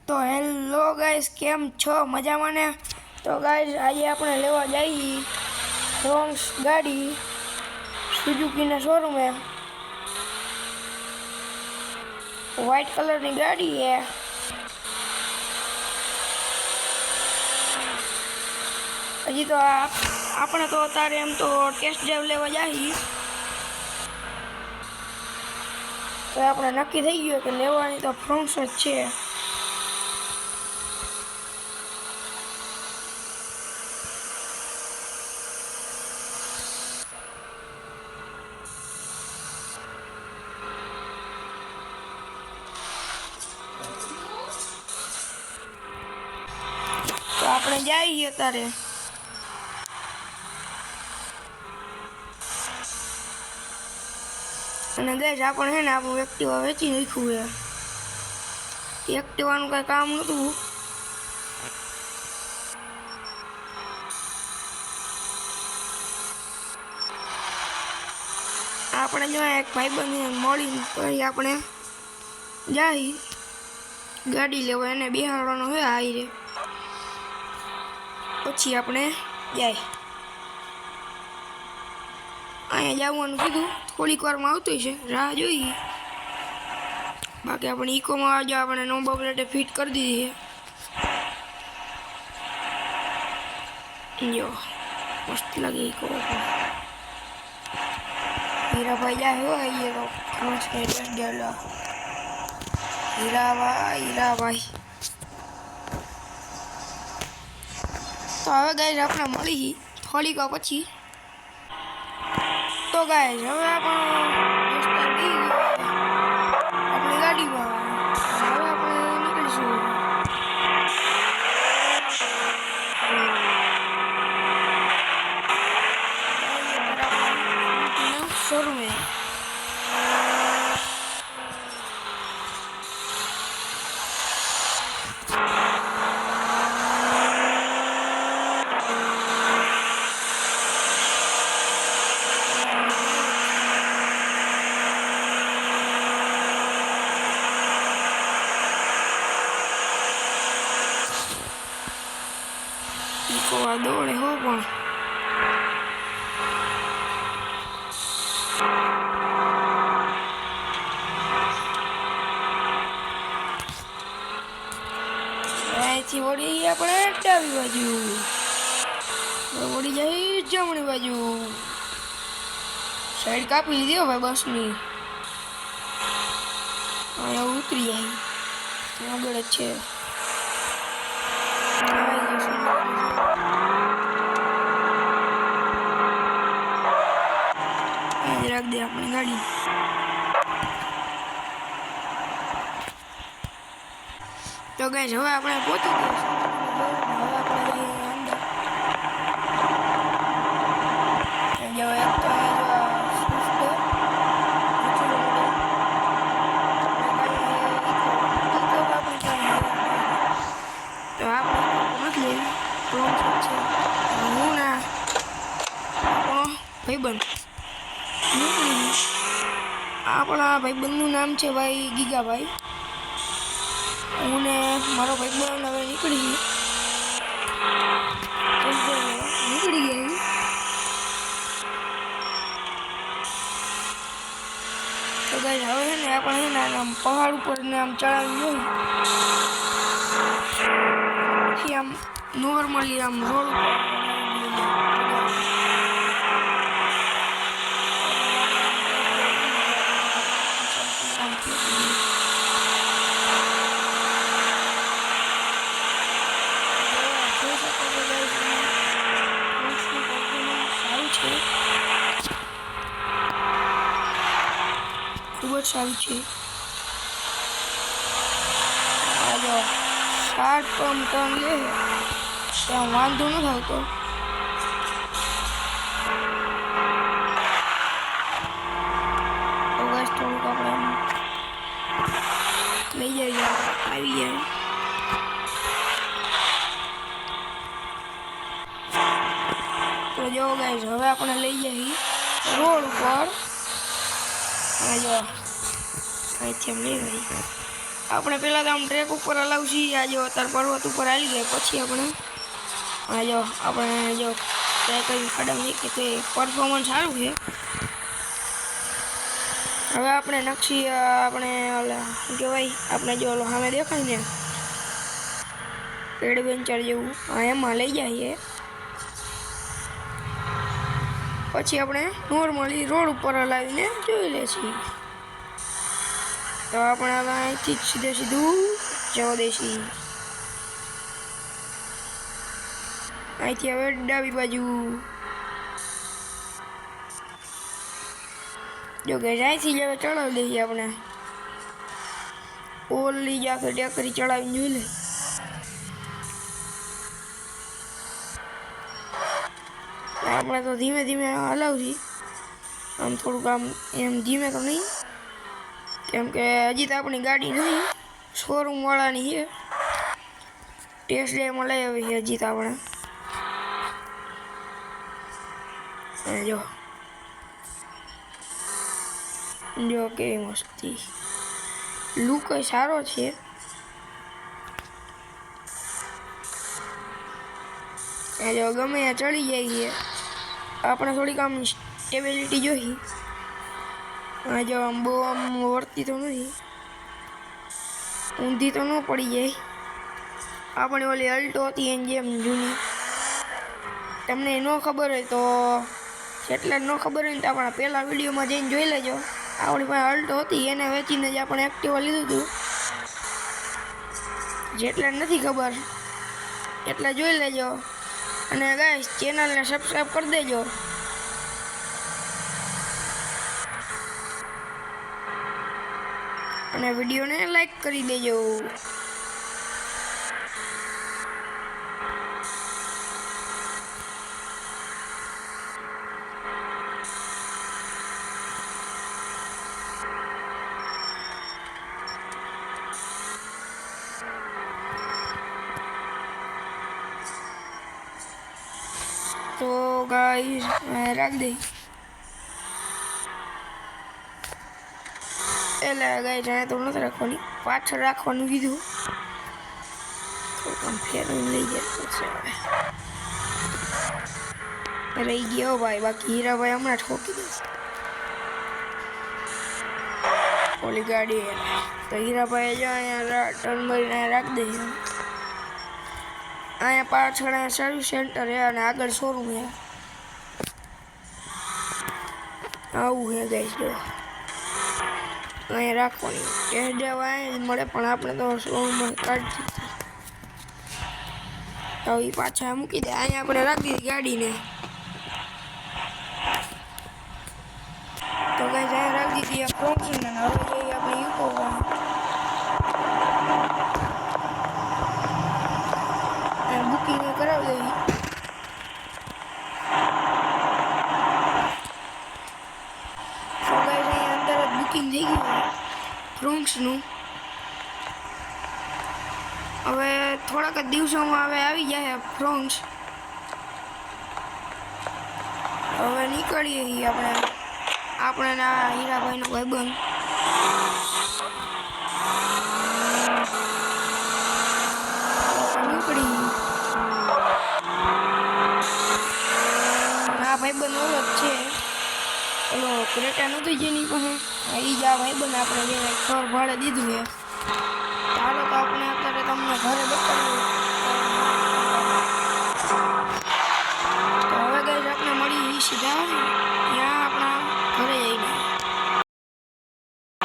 तो hello guys केम छो मजा माने। तो गाइस आज આપણે લેવા જઈએ ફ્રોન્ક્સ ગાડી સુઝુકી ના શોરૂમ में। व्हाइट कलर ની ગાડી है। હજી તો આપણે તો અત્યારે એમ તો ટેસ્ટ ડ્રાઈવ લેવા જઈએ તો આપણે નક્કી થઈ ગયું કે લેવાની તો ફ્રોન્ક્સ જ છે। तो આપણે જઈએ અત્યારે અને ગાઈસ આપણે હે ને આપણું એક્ટિવા વેચી નાખ્યું છે। એક્ટિવાનું કઈ કામ નતું। આપણે જો એક ભાઈબંધને મળીને પછી આપણે જઈ ગાડી લેવા એને બિહારવાનો છે આઈ પછી આપણે જાય અહીંયા જવાનું કીધું થોડીક વારમાં આવતું છે રાહ જોઈએ। બાકી આપણે ઇકોમાં આજે આપણે નંબર પ્લેટે ફિટ કરી દીધી છે। જો મસ્ત લાગે ઇકો। हीरा भाई जा हो ये तो खास के डाला हीरा भाई। तो હવે ગાઈસ આપણે મળી થોડીક પછી। તો ગાઈસ હવે આપણે આપણી ગાડીમાં હવે આપણે નીકળીશું शोरूम में। इको दौड़े हो पण અહીંથી વળી આપણે ડાબી બાજુ વળી જાય જમણી બાજુ। સાઈડ કાપી લીધી ભાઈ બસની। અહીંયા ઉતરી જાય આગળ જ છે। રાખ દે આપણી ગાડી। તો ગાઈસ હવે આપણે પહોંચી ગયા હવે આપણે અંદર જો એક તો તો આપણે મત લઈ ફ્રોન્ક્સ છે હું ના ભાઈબંધ આપણા ભાઈબંધનું નામ છે ભાઈ ગીગાભાઈ। હું ને મારો ભાઈબંધ હવે નીકળી ગયા। તો ગાઈસ હવે છે ને આપણે છે ને આમ પહાડ ઉપર ને આમ ચડાવી જોઈએ પછી આમ નોર્મલી આમ રોડ ઉપર ખૂબ જ સારું છે। આ જો 60 ટન લે ત્યાં વાંધો નથી આવતો। તો ગાઈસ થોડુંક આપણે લઈ જઈએ આવી જાય। તો જો ગાઈસ હવે આપણે લઈ જઈએ રોડ ઉપર। આ જો અહીંથી એમ લઈ ગઈ આપણે પહેલાં તો આમ ટ્રેક ઉપર હલાવશી. આ જો અત્યારે પર્વત ઉપર આવી ગયા પછી આપણે આ જો આપણે જો ટ્રેક કરી ખાડા કે તે પરફોર્મન્સ સારું છે. હવે આપણે નકશી આપણે ઓલા શું કહેવાય આપણે જો ઓલો સામે દેખાય ને એડવેન્ચર જેવું એમાં લઈ જઈએ. પછી આપણે નોર્મલી રોડ ઉપર હલાવીને જોઈ લેશી. તો આપણે હવે અહીંથી સીધે સીધું જવા દેશી. અહીંથી હવે ડાબી બાજુ જો કે અહીંથી જ હવે ચડાવી દઈએ. આપણે ઓલી જ આખી ટેકરી ચડાવીને જોઈ લે. આપણે તો ધીમે ધીમે હલાવશી. આમ થોડુંક આમ એમ ધીમે તો નહીં, કેમ કે હજી તો આપણી ગાડી નથી, શોરૂમવાળાની છે. ટેસ્ટ ડેમાં લઈ આવી છે હજી તો આપણે. જો જો કેવી મસ્તી, લુક સારો છે. જો ગમે ત્યાં ચડી જાય છે. આપણે થોડીક આમ સ્ટેબિલિટી જોઈ. જો આમ બહુ આમ વર્તી તો નથી, ઊંધી તો ન પડી જાય. આપણે ઓલી અલ્ટો હતી એની જેમ જૂની. તમને ન ખબર હોય તો જેટલા ન ખબર હોય ને તો આપણા પહેલાં વિડીયોમાં જઈને જોઈ લેજો. આપણી પાસે અલ્ટો હતી એને વેચીને જ આપણે એક્ટિવા લીધું હતું. જેટલા નથી ખબર એટલા જોઈ લેજો. અને ગાઈસ ચેનલને સબસ્ક્રાઈબ કરી દેજો. અને વિડીયોને લાઈક કરી દેજો. તો ગાઈસ રાખી દઈ. એટલે ગાઈસ અહીંયા તો નથી રાખવાની, પાછળ રાખવાનું કીધું. થોડુંક આમ ફેરવીને લઈ જાય પછી હવે રહી ગયો ભાઈ. બાકી હીરાભાઈ હમણાં ઠોકી દેશે ઓલી ગાડી. તો હીરાભાઈ જો અહીંયા ટર્ન મારીને રાખી દઈએ. અહીંયા પાછળ સર્વિસ સેન્ટર છે અને આગળ શોરૂમ છે. આવું છે ગાઈસ. જો અહીંયા રાખવાની ટેસ્ટ ડ્રાઈવ અહીંયા મળે, પણ આપણે તો શોરૂમમાં કાઢી હવે પાછા મૂકી દે. અહીંયા આપણે રાખી દીધી ગાડીને. તો ગાઈસ અહીંયા રાખી દીધી ફંક્શન. હવે જઈએ આપણે યુકો બુકિંગ કરાવી દઈએ. તો ગાઈસ અહીંયા અંદર જ બુકિંગ થઈ ગયું ફ્રોન્ક્સનું. હવે થોડાક જ દિવસોમાં હવે આવી જાય ફ્રોન્ક્સ. હવે નીકળીએ આપણે ના હીરાભાઈનો ભાઈબંધ. નીકળી આ ભાઈબંધ ઓલો જ છે. ઓલો ક્રેટા નહોતું જેની પાસે, એ જ આ ભાઈબંધ આપણે જે ઘર ભાડે દીધું છે. ચાલો તો આપણે અત્યારે તમને ઘરે બતાવીએ. તો હવે ગાઈસ આપણે મળીએ સીધા